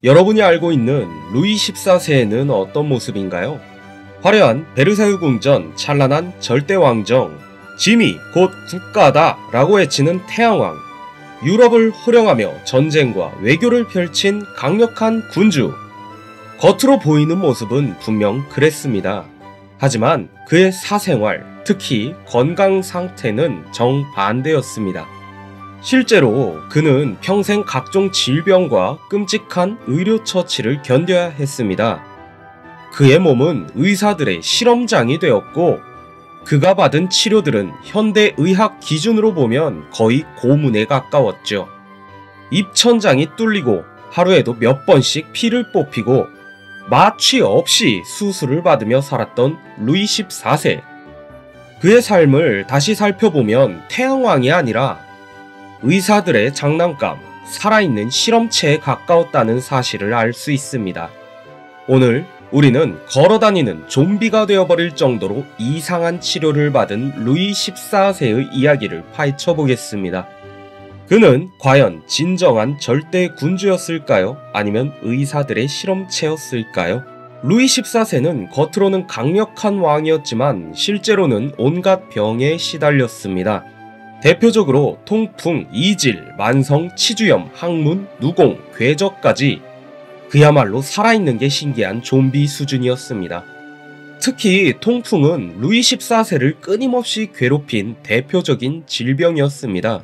여러분이 알고 있는 루이 14세는 어떤 모습인가요? 화려한 베르사유 궁전, 찬란한 절대왕정, 짐이 곧 국가다 라고 외치는 태양왕, 유럽을 호령하며 전쟁과 외교를 펼친 강력한 군주. 겉으로 보이는 모습은 분명 그랬습니다. 하지만 그의 사생활, 특히 건강 상태는 정반대였습니다. 실제로 그는 평생 각종 질병과 끔찍한 의료 처치를 견뎌야 했습니다. 그의 몸은 의사들의 실험장이 되었고, 그가 받은 치료들은 현대 의학 기준으로 보면 거의 고문에 가까웠죠. 입천장이 뚫리고 하루에도 몇 번씩 피를 뽑히고 마취 없이 수술을 받으며 살았던 루이 14세. 그의 삶을 다시 살펴보면 태양왕이 아니라 의사들의 장난감, 살아있는 실험체에 가까웠다는 사실을 알 수 있습니다. 오늘 우리는 걸어다니는 좀비가 되어버릴 정도로 이상한 치료를 받은 루이 14세의 이야기를 파헤쳐 보겠습니다. 그는 과연 진정한 절대 군주였을까요? 아니면 의사들의 실험체였을까요? 루이 14세는 겉으로는 강력한 왕이었지만 실제로는 온갖 병에 시달렸습니다. 대표적으로 통풍, 이질, 만성, 치주염, 항문, 누공, 궤적까지 그야말로 살아있는 게 신기한 좀비 수준이었습니다. 특히 통풍은 루이 14세를 끊임없이 괴롭힌 대표적인 질병이었습니다.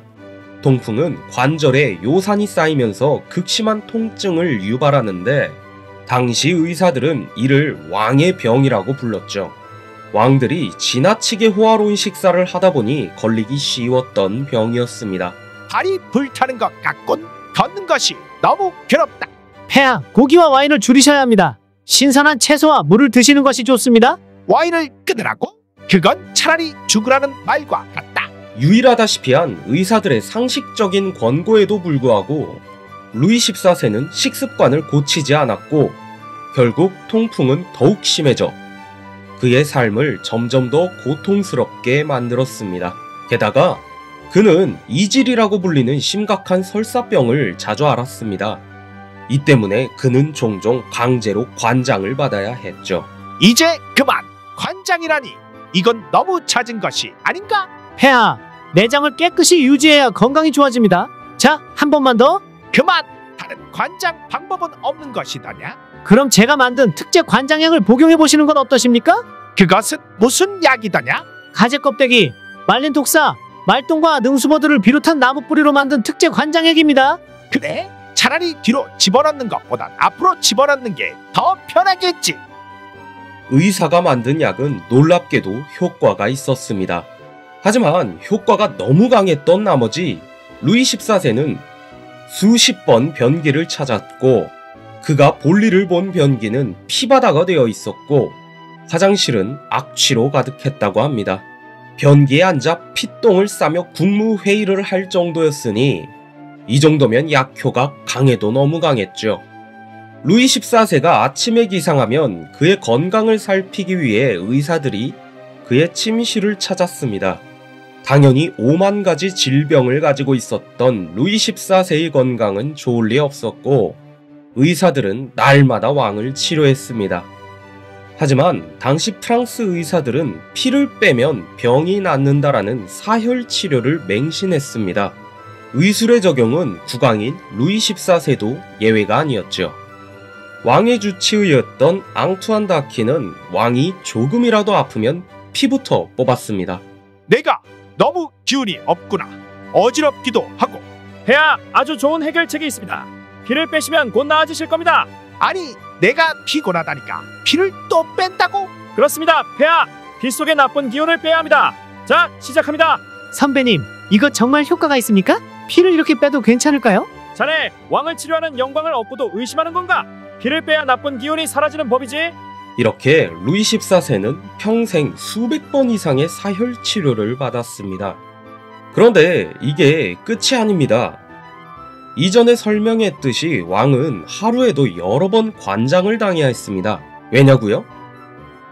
통풍은 관절에 요산이 쌓이면서 극심한 통증을 유발하는데 당시 의사들은 이를 왕의 병이라고 불렀죠. 왕들이 지나치게 호화로운 식사를 하다 보니 걸리기 쉬웠던 병이었습니다. 발이 불타는 것 같군. 걷는 것이 너무 괴롭다. 폐하, 고기와 와인을 줄이셔야 합니다. 신선한 채소와 물을 드시는 것이 좋습니다. 와인을 끊으라고? 그건 차라리 죽으라는 말과 같다. 유일하다시피 한 의사들의 상식적인 권고에도 불구하고 루이 14세는 식습관을 고치지 않았고 결국 통풍은 더욱 심해져 그의 삶을 점점 더 고통스럽게 만들었습니다. 게다가 그는 이질이라고 불리는 심각한 설사병을 자주 앓았습니다. 이 때문에 그는 종종 강제로 관장을 받아야 했죠. 이제 그만! 관장이라니! 이건 너무 잦은 것이 아닌가? 폐하, 내장을 깨끗이 유지해야 건강이 좋아집니다. 자, 한 번만 더. 그만! 다른 관장 방법은 없는 것이더냐? 그럼 제가 만든 특제 관장약을 복용해 보시는 건 어떠십니까? 그것은 무슨 약이더냐? 가재 껍데기, 말린 독사, 말똥과 능수보들을 비롯한 나무 뿌리로 만든 특제 관장약입니다. 그래? 차라리 뒤로 집어넣는 것보단 앞으로 집어넣는 게 더 편하겠지. 의사가 만든 약은 놀랍게도 효과가 있었습니다. 하지만 효과가 너무 강했던 나머지 루이 14세는 수십 번 변기를 찾았고 그가 볼일을 본 변기는 피바다가 되어 있었고 화장실은 악취로 가득했다고 합니다. 변기에 앉아 피똥을 싸며 국무회의를 할 정도였으니 이 정도면 약효가 강해도 너무 강했죠. 루이 14세가 아침에 기상하면 그의 건강을 살피기 위해 의사들이 그의 침실을 찾았습니다. 당연히 5만 가지 질병을 가지고 있었던 루이 14세의 건강은 좋을 리 없었고 의사들은 날마다 왕을 치료했습니다. 하지만 당시 프랑스 의사들은 피를 빼면 병이 낫는다라는 사혈 치료를 맹신했습니다. 의술의 적용은 국왕인 루이 14세도 예외가 아니었죠. 왕의 주치의였던 앙투안 다키는 왕이 조금이라도 아프면 피부터 뽑았습니다. 내가 너무 기운이 없구나. 어지럽기도 하고. 폐하, 아주 좋은 해결책이 있습니다. 피를 빼시면 곧 나아지실 겁니다. 아니, 내가 피곤하다니까 피를 또 뺀다고? 그렇습니다, 폐하. 피 속의 나쁜 기운을 빼야 합니다. 자, 시작합니다. 선배님, 이거 정말 효과가 있습니까? 피를 이렇게 빼도 괜찮을까요? 자네, 왕을 치료하는 영광을 얻고도 의심하는 건가? 피를 빼야 나쁜 기운이 사라지는 법이지. 이렇게 루이 14세는 평생 수백 번 이상의 사혈 치료를 받았습니다. 그런데 이게 끝이 아닙니다. 이전에 설명했듯이 왕은 하루에도 여러 번 관장을 당해야 했습니다. 왜냐고요?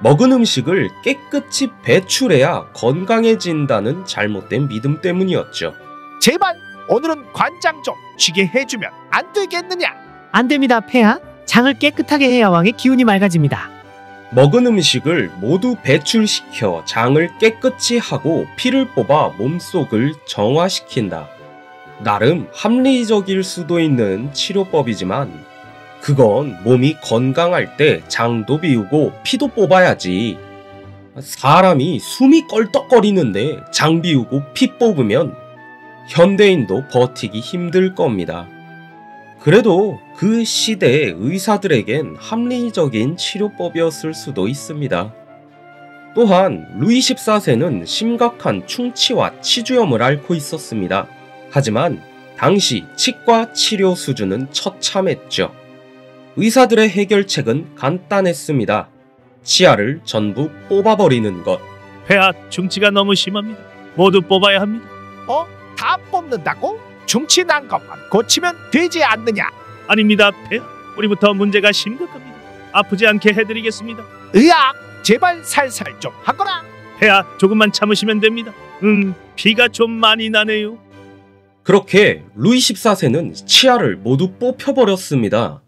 먹은 음식을 깨끗이 배출해야 건강해진다는 잘못된 믿음 때문이었죠. 제발 오늘은 관장 좀 쉬게 해주면 안 되겠느냐? 안 됩니다, 폐하. 장을 깨끗하게 해야 왕의 기운이 맑아집니다. 먹은 음식을 모두 배출시켜 장을 깨끗이 하고 피를 뽑아 몸속을 정화시킨다. 나름 합리적일 수도 있는 치료법이지만 그건 몸이 건강할 때 장도 비우고 피도 뽑아야지. 사람이 숨이 껄떡거리는데 장 비우고 피 뽑으면 현대인도 버티기 힘들 겁니다. 그래도 그 시대의 의사들에겐 합리적인 치료법이었을 수도 있습니다. 또한 루이 14세는 심각한 충치와 치주염을 앓고 있었습니다. 하지만 당시 치과 치료 수준은 처참했죠. 의사들의 해결책은 간단했습니다. 치아를 전부 뽑아버리는 것. 폐하, 충치가 너무 심합니다. 모두 뽑아야 합니다. 다 뽑는다고? 중치 난 것만 고치면 되지 않느냐? 아닙니다, 폐하. 우리부터 문제가 심각합니다. 아프지 않게 해드리겠습니다. 으악! 제발 살살 좀 하거라. 폐하, 조금만 참으시면 됩니다. 피가 좀 많이 나네요. 그렇게 루이 14세는 치아를 모두 뽑혀버렸습니다.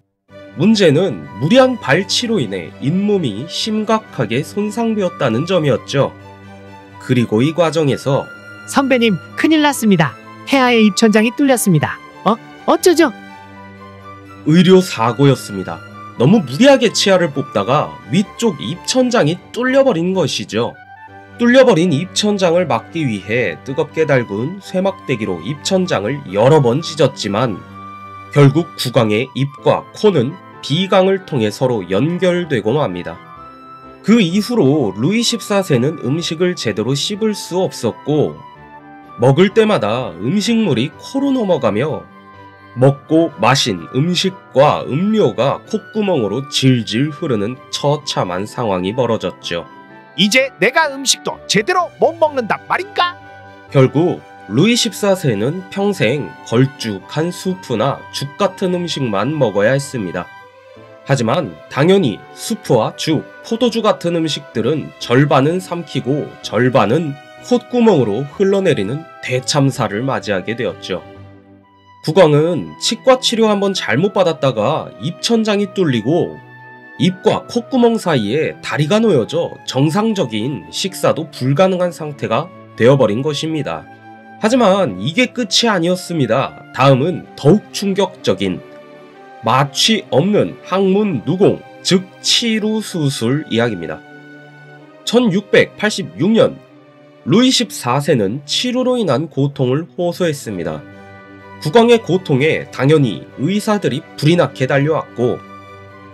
문제는 무리한 발치로 인해 잇몸이 심각하게 손상되었다는 점이었죠. 그리고 이 과정에서 선배님, 큰일 났습니다. 폐하의 입천장이 뚫렸습니다. 어쩌죠? 의료 사고였습니다. 너무 무리하게 치아를 뽑다가 위쪽 입천장이 뚫려버린 것이죠. 뚫려버린 입천장을 막기 위해 뜨겁게 달군 쇠막대기로 입천장을 여러 번 찢었지만 결국 구강의 입과 코는 비강을 통해 서로 연결되고 맙니다. 그 이후로 루이 14세는 음식을 제대로 씹을 수 없었고 먹을 때마다 음식물이 코로 넘어가며 먹고 마신 음식과 음료가 콧구멍으로 질질 흐르는 처참한 상황이 벌어졌죠. 이제 내가 음식도 제대로 못 먹는단 말인가? 결국 루이 14세는 평생 걸쭉한 수프나 죽 같은 음식만 먹어야 했습니다. 하지만 당연히 수프와 죽, 포도주 같은 음식들은 절반은 삼키고 절반은 콧구멍으로 흘러내리는 대참사를 맞이하게 되었죠. 국왕은 치과 치료 한번 잘못 받았다가 입천장이 뚫리고 입과 콧구멍 사이에 다리가 놓여져 정상적인 식사도 불가능한 상태가 되어버린 것입니다. 하지만 이게 끝이 아니었습니다. 다음은 더욱 충격적인 마취 없는 항문 누공, 즉 치루 수술 이야기입니다. 1686년 루이 14세는 치루로 인한 고통을 호소했습니다. 국왕의 고통에 당연히 의사들이 불이 나게 달려왔고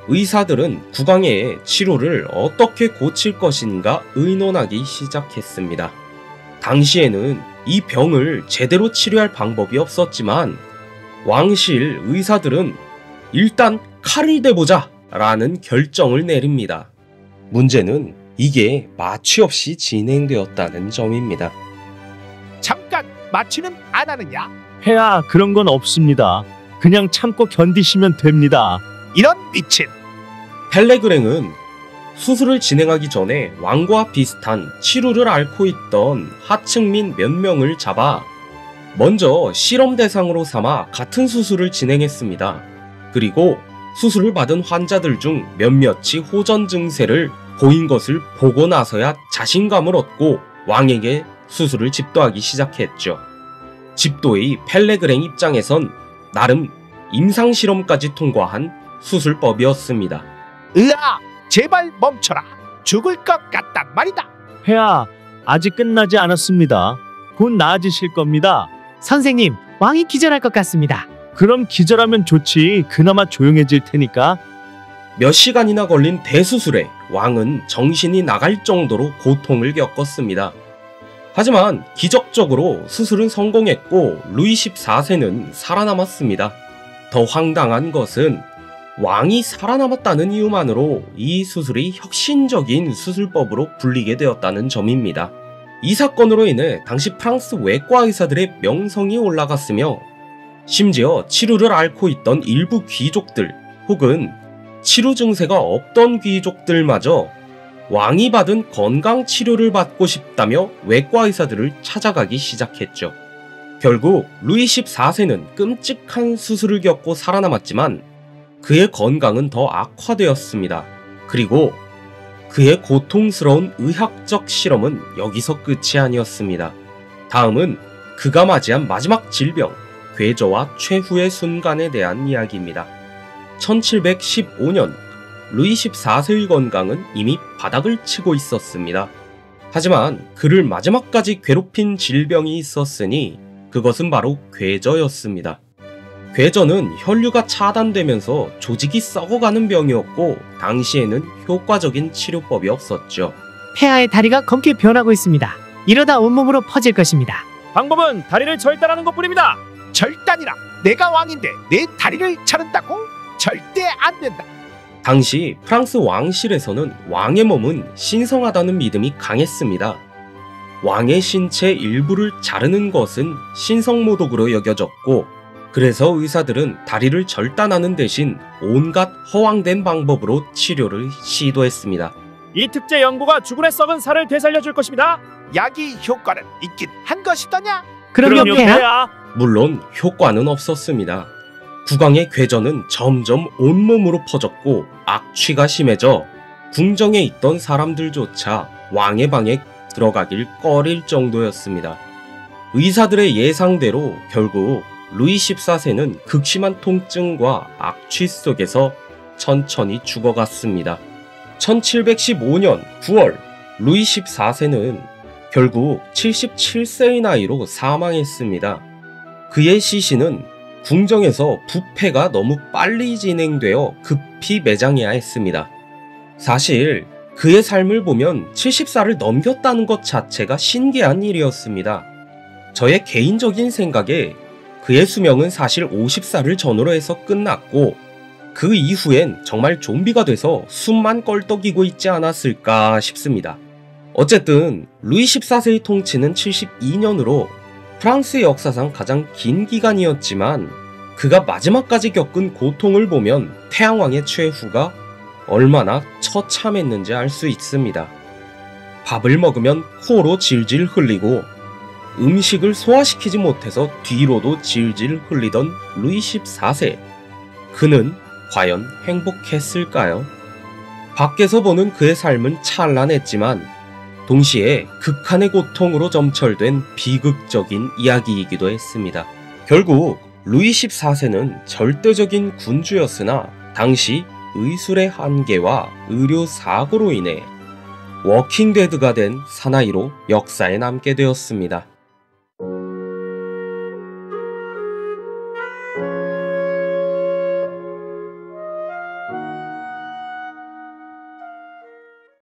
의사들은 국왕의 치루를 어떻게 고칠 것인가 의논하기 시작했습니다. 당시에는 이 병을 제대로 치료할 방법이 없었지만 왕실 의사들은 일단 칼을 대보자 라는 결정을 내립니다. 문제는 이게 마취 없이 진행되었다는 점입니다. 잠깐 마취는 안 하느냐? 폐하, 그런 건 없습니다. 그냥 참고 견디시면 됩니다. 이런 미친! 펠레그랭은 수술을 진행하기 전에 왕과 비슷한 치루를 앓고 있던 하층민 몇 명을 잡아 먼저 실험 대상으로 삼아 같은 수술을 진행했습니다. 그리고 수술을 받은 환자들 중 몇몇이 호전 증세를 보인 것을 보고 나서야 자신감을 얻고 왕에게 수술을 집도하기 시작했죠. 집도의 펠레그랭 입장에선 나름 임상실험까지 통과한 수술법이었습니다. 으아! 제발 멈춰라! 죽을 것 같단 말이다! 폐하, 아직 끝나지 않았습니다. 곧 나아지실 겁니다. 선생님, 왕이 기절할 것 같습니다. 그럼 기절하면 좋지. 그나마 조용해질 테니까. 몇 시간이나 걸린 대수술에 왕은 정신이 나갈 정도로 고통을 겪었습니다. 하지만 기적적으로 수술은 성공했고 루이 14세는 살아남았습니다. 더 황당한 것은 왕이 살아남았다는 이유만으로 이 수술이 혁신적인 수술법으로 불리게 되었다는 점입니다. 이 사건으로 인해 당시 프랑스 외과 의사들의 명성이 올라갔으며 심지어 치루를 앓고 있던 일부 귀족들 혹은 치루 증세가 없던 귀족들마저 왕이 받은 건강 치료를 받고 싶다며 외과 의사들을 찾아가기 시작했죠. 결국 루이 14세는 끔찍한 수술을 겪고 살아남았지만 그의 건강은 더 악화되었습니다. 그리고 그의 고통스러운 의학적 실험은 여기서 끝이 아니었습니다. 다음은 그가 맞이한 마지막 질병, 괴저와 최후의 순간에 대한 이야기입니다. 1715년 루이 14세의 건강은 이미 바닥을 치고 있었습니다. 하지만 그를 마지막까지 괴롭힌 질병이 있었으니 그것은 바로 괴저였습니다. 괴저는 혈류가 차단되면서 조직이 썩어가는 병이었고 당시에는 효과적인 치료법이 없었죠. 폐하의 다리가 검게 변하고 있습니다. 이러다 온몸으로 퍼질 것입니다. 방법은 다리를 절단하는 것뿐입니다. 절단이라. 내가 왕인데 내 다리를 자른다고? 절대 안 된다. 당시 프랑스 왕실에서는 왕의 몸은 신성하다는 믿음이 강했습니다. 왕의 신체 일부를 자르는 것은 신성모독으로 여겨졌고 그래서 의사들은 다리를 절단하는 대신 온갖 허황된 방법으로 치료를 시도했습니다. 이 특제 연고가 죽은의 썩은 살을 되살려줄 것입니다. 약이 효과는 있긴 한 것이더냐? 그럼요, 폐하. 물론 효과는 없었습니다. 국왕의 괴저는 점점 온몸으로 퍼졌고 악취가 심해져 궁정에 있던 사람들조차 왕의 방에 들어가길 꺼릴 정도였습니다. 의사들의 예상대로 결국 루이 14세는 극심한 통증과 악취 속에서 천천히 죽어갔습니다. 1715년 9월 루이 14세는 결국 77세의 나이로 사망했습니다. 그의 시신은 궁정에서 부패가 너무 빨리 진행되어 급히 매장해야 했습니다. 사실 그의 삶을 보면 70살을 넘겼다는 것 자체가 신기한 일이었습니다. 저의 개인적인 생각에 그의 수명은 사실 50살을 전후로 해서 끝났고 그 이후엔 정말 좀비가 돼서 숨만 껄떡이고 있지 않았을까 싶습니다. 어쨌든 루이 14세의 통치는 72년으로 프랑스의 역사상 가장 긴 기간이었지만 그가 마지막까지 겪은 고통을 보면 태양왕의 최후가 얼마나 처참했는지 알 수 있습니다. 밥을 먹으면 코로 질질 흘리고 음식을 소화시키지 못해서 뒤로도 질질 흘리던 루이 14세. 그는 과연 행복했을까요? 밖에서 보는 그의 삶은 찬란했지만 동시에 극한의 고통으로 점철된 비극적인 이야기이기도 했습니다. 결국 루이 14세는 절대적인 군주였으나 당시 의술의 한계와 의료 사고로 인해 워킹데드가 된 사나이로 역사에 남게 되었습니다.